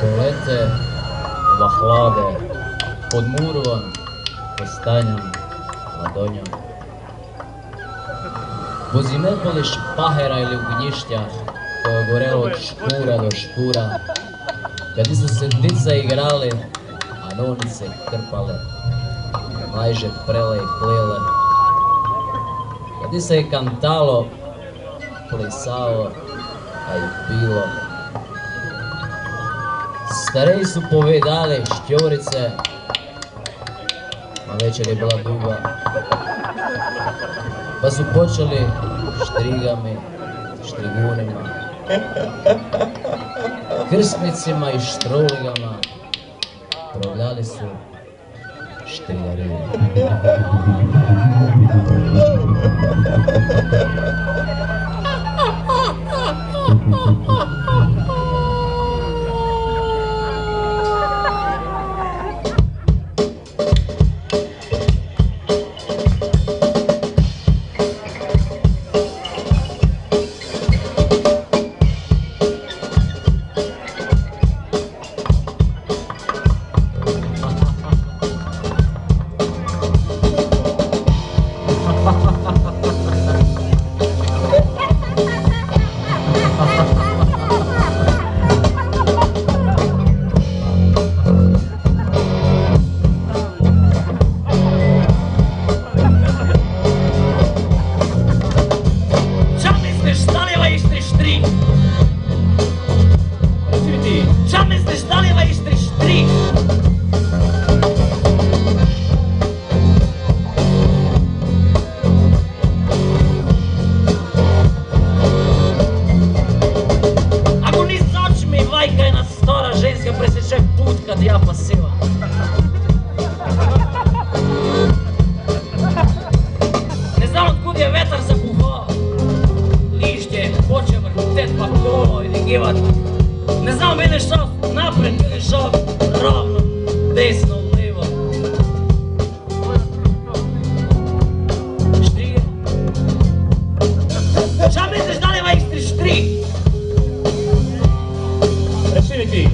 Polete vahlade pod Murvom, Kostanjom, Ladonjom. Vozime poliš pahera ili u gnjištjah, koje je gorelo od škura do škura, kad su se dice igrali, a nonice krpale, majže prele i plile. Kad se je kantalo, plesalo, a i pilo. Stareji su povedali šťorice, a večer je bila duga. Pa su počeli štrigami, štrigunima, krstnicima i štroligama, provljali su štrigarije. Ne znam, mene šao napred, mene šao ravno, desno, levo. Štrige? Šta misliš da li ima Istri štrig? Reci mi ti.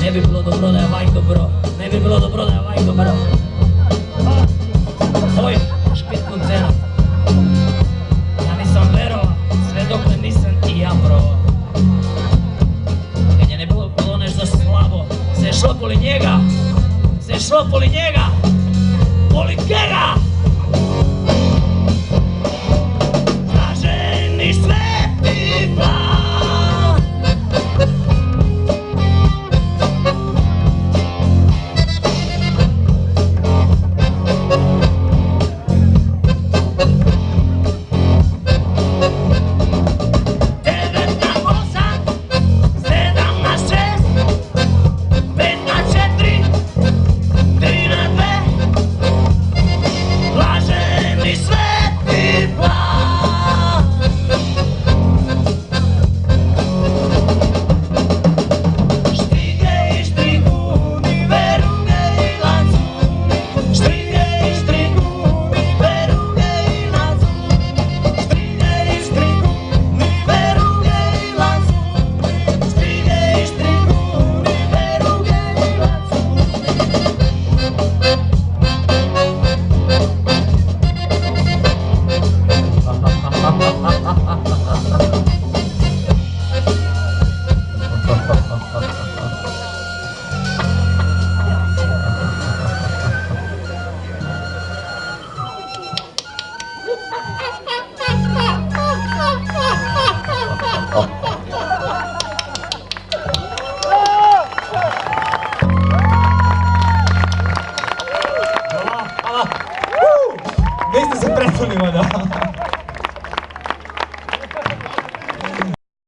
Ne bi bilo dobro da je Vajko bro, ne bi bilo dobro da je Vajko bro. Oj, špitnu cenu. Ja nisam verova, sve dok ne nisam i ja probao. Kad je ne bilo nešto slabo, se šlo poli njega, se šlo poli njega, poli kega! Blaženi sveti plan. Vi ste se pretvorili, da.